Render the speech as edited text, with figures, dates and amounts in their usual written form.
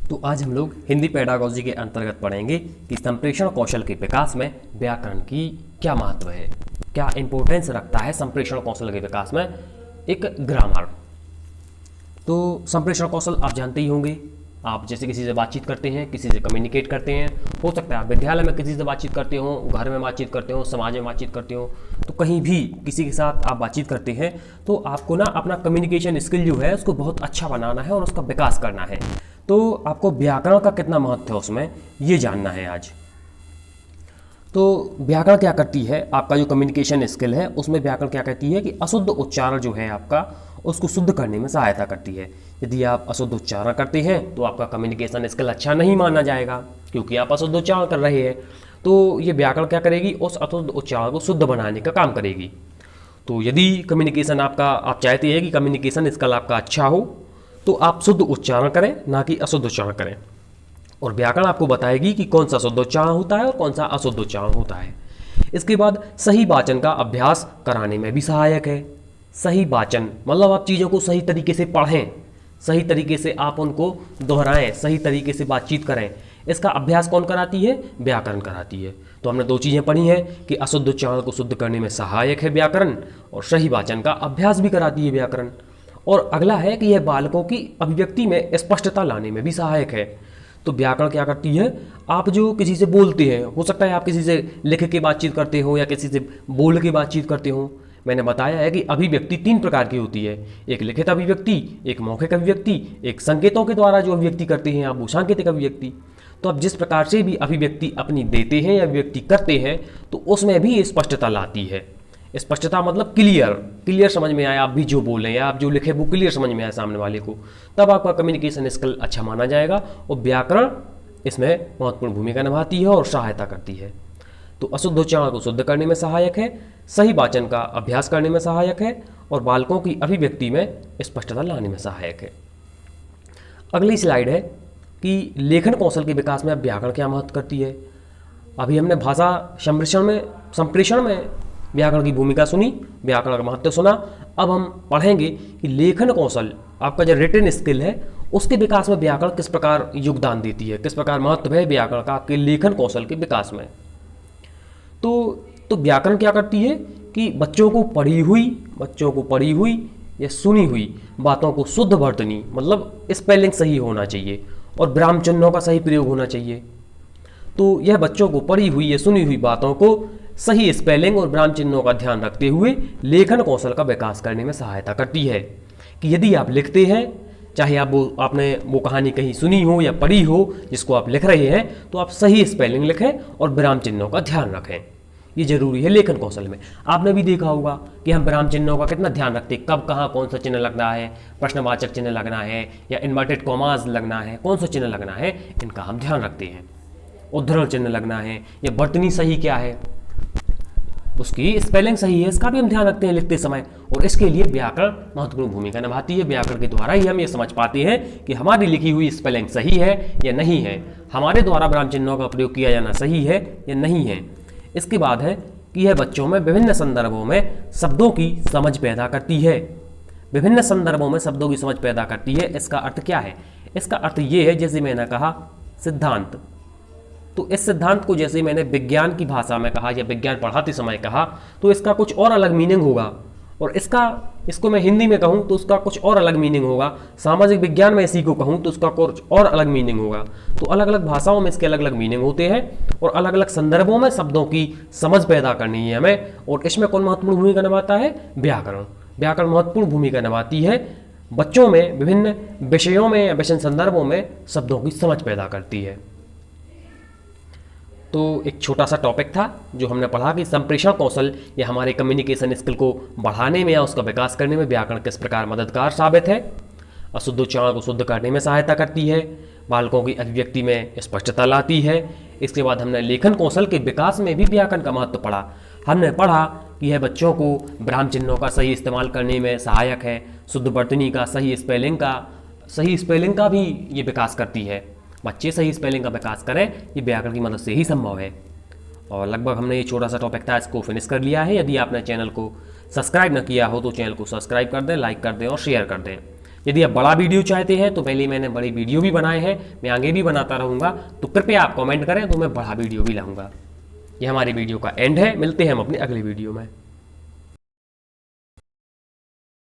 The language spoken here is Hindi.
तो आज हम लोग हिंदी पेडागोजी के अंतर्गत पढ़ेंगे कि संप्रेषण कौशल के विकास में व्याकरण की क्या महत्व है, क्या इंपॉर्टेंस रखता है संप्रेषण कौशल के विकास में एक ग्रामर। तो संप्रेषण कौशल आप जानते ही होंगे। आप जैसे किसी से बातचीत करते हैं, किसी से कम्युनिकेट करते हैं, हो सकता है आप विद्यालय में किसी से बातचीत करते हो, घर में बातचीत करते हो, समाज में बातचीत करते हो, तो कहीं भी किसी के साथ आप बातचीत करते हैं तो आपको ना अपना कम्युनिकेशन स्किल जो है उसको बहुत अच्छा बनाना है और उसका विकास करना है। तो आपको व्याकरण का कितना महत्व है उसमें ये जानना है आज। तो व्याकरण क्या करती है, आपका जो कम्युनिकेशन स्किल है उसमें व्याकरण क्या कहती है कि अशुद्ध उच्चारण जो है आपका उसको शुद्ध करने में सहायता करती है। यदि आप अशुद्ध उच्चारण करते हैं तो आपका कम्युनिकेशन स्किल अच्छा नहीं माना जाएगा, क्योंकि आप अशुद्ध उच्चारण कर रहे हैं। तो ये व्याकरण क्या करेगी, उस अशुद्ध उच्चारण को शुद्ध बनाने का काम करेगी। तो यदि कम्युनिकेशन आपका, आप चाहते हैं कि कम्युनिकेशन स्किल आपका अच्छा हो तो आप शुद्ध उच्चारण करें, ना कि अशुद्ध उच्चारण करें। और व्याकरण आपको बताएगी कि कौन सा शुद्ध उच्चारण होता है और कौन सा अशुद्ध उच्चारण होता है। इसके बाद सही वाचन का अभ्यास कराने में भी सहायक है। सही वाचन मतलब आप चीज़ों को सही तरीके से पढ़ें, सही तरीके से आप उनको दोहराएं, सही तरीके से बातचीत करें। इसका अभ्यास कौन कराती है, व्याकरण कराती है। तो हमने दो चीज़ें पढ़ी हैं कि अशुद्ध उच्चारण को शुद्ध करने में सहायक है व्याकरण, और सही वाचन का अभ्यास भी कराती है व्याकरण। और अगला है कि यह बालकों की अभिव्यक्ति में स्पष्टता लाने में भी सहायक है। तो व्याकरण क्या करती है, आप जो किसी से बोलते हैं, हो सकता है आप किसी से लिख के बातचीत करते हो या किसी से बोल के बातचीत करते हो। मैंने बताया है कि अभिव्यक्ति तीन प्रकार की होती है, एक लिखित अभिव्यक्ति, एक मौखिक अभिव्यक्ति, एक संकेतों के द्वारा जो अभिव्यक्ति करते हैं आप वो सांकेतिक अभिव्यक्ति। तो आप जिस प्रकार से भी अभिव्यक्ति अपनी देते हैं या अभिव्यक्ति करते हैं तो उसमें भी स्पष्टता लाती है। स्पष्टता मतलब क्लियर समझ में आए, आप भी जो बोलें या आप जो लिखें वो क्लियर समझ में आए सामने वाले को, तब आपका कम्युनिकेशन स्किल अच्छा माना जाएगा। और व्याकरण इसमें महत्वपूर्ण भूमिका निभाती है और सहायता करती है। तो अशुद्ध उच्चारण को शुद्ध करने में सहायक है, सही वाचन का अभ्यास करने में सहायक है, और बालकों की अभिव्यक्ति में स्पष्टता लाने में सहायक है। अगली स्लाइड है कि लेखन कौशल के विकास में व्याकरण क्या महत्व करती है। अभी हमने भाषा संप्रेषण में व्याकरण की भूमिका सुनी, व्याकरण का महत्व सुना। अब हम पढ़ेंगे कि लेखन कौशल, आपका जो रिटन स्किल है उसके विकास में व्याकरण किस प्रकार योगदान देती है, किस प्रकार महत्व है व्याकरण का आपके लेखन कौशल के विकास में। तो व्याकरण क्या करती है कि बच्चों को पढ़ी हुई या सुनी हुई बातों को शुद्ध वर्तनी मतलब स्पेलिंग सही होना चाहिए और विराम चिन्हों का सही प्रयोग होना चाहिए। तो यह बच्चों को पढ़ी हुई या सुनी हुई बातों को सही स्पेलिंग और विराम चिन्हों का ध्यान रखते हुए लेखन कौशल का विकास करने में सहायता करती है। कि यदि आप लिखते हैं, चाहे आपने वो कहानी कहीं सुनी हो या पढ़ी हो जिसको आप लिख रहे हैं, तो आप सही स्पेलिंग लिखें और विराम चिन्हों का ध्यान रखें। ये जरूरी है लेखन कौशल में। आपने भी देखा होगा कि हम विराम चिन्हों का कितना ध्यान रखते हैं, कब कहाँ कौन सा चिन्ह लगना है, प्रश्नवाचक चिन्ह लगना है या इन्वर्टेड कॉमास लगना है, कौन सा चिन्ह लगना है, इनका हम ध्यान रखते हैं। उद्धरण चिन्ह लगना है या वर्तनी सही क्या है, उसकी स्पेलिंग सही है, इसका भी हम ध्यान रखते हैं लिखते समय। और इसके लिए व्याकरण महत्वपूर्ण भूमिका निभाती है। व्याकरण के द्वारा ही हम ये समझ पाते हैं कि हमारी लिखी हुई स्पेलिंग सही है या नहीं है, हमारे द्वारा विराम चिन्हों का प्रयोग किया जाना सही है या नहीं है। इसके बाद है कि यह बच्चों में विभिन्न संदर्भों में शब्दों की समझ पैदा करती है। विभिन्न संदर्भों में शब्दों की समझ पैदा करती है। इसका अर्थ क्या है, इसका अर्थ ये है, जैसे मैंने कहा सिद्धांत, तो इस सिद्धांत को जैसे मैंने विज्ञान की भाषा में कहा या विज्ञान पढ़ाते समय कहा तो इसका कुछ और अलग मीनिंग होगा, और इसको मैं हिंदी में कहूँ तो उसका कुछ और अलग मीनिंग होगा। सामाजिक विज्ञान में इसी को कहूँ तो उसका कुछ और अलग मीनिंग होगा। तो अलग अलग भाषाओं में इसके अलग अलग मीनिंग होते हैं और अलग अलग संदर्भों में शब्दों की समझ पैदा करनी है हमें। और इसमें कौन महत्वपूर्ण भूमिका निभाता है, व्याकरण। व्याकरण महत्वपूर्ण भूमिका निभाती है, बच्चों में विभिन्न विषयों में या विभिन्न संदर्भों में शब्दों की समझ पैदा करती है। तो एक छोटा सा टॉपिक था जो हमने पढ़ा कि संप्रेषण कौशल या हमारे कम्युनिकेशन स्किल को बढ़ाने में या उसका विकास करने में व्याकरण किस प्रकार मददगार साबित है। अशुद्ध उच्चारण को शुद्ध करने में सहायता करती है, बालकों की अभिव्यक्ति में स्पष्टता लाती है। इसके बाद हमने लेखन कौशल के विकास में भी व्याकरण का महत्व पढ़ा। हमने पढ़ा कि यह बच्चों को विराम चिन्हों का सही इस्तेमाल करने में सहायक है, शुद्ध वर्तनी का सही स्पेलिंग का भी ये विकास करती है। बच्चे सही स्पेलिंग का विकास करें, ये व्याकरण की मदद से ही संभव है। और लगभग हमने ये छोटा सा टॉपिक था इसको फिनिश कर लिया है। यदि आपने चैनल को सब्सक्राइब न किया हो तो चैनल को सब्सक्राइब कर दें, लाइक कर दें और शेयर कर दें। यदि आप बड़ा वीडियो चाहते हैं तो पहले मैंने बड़ी वीडियो भी बनाए हैं, मैं आगे भी बनाता रहूँगा, तो कृपया आप कमेंट करें तो मैं बड़ा वीडियो भी लाऊंगा। ये हमारी वीडियो का एंड है, मिलते हैं हम अपनी अगली वीडियो में।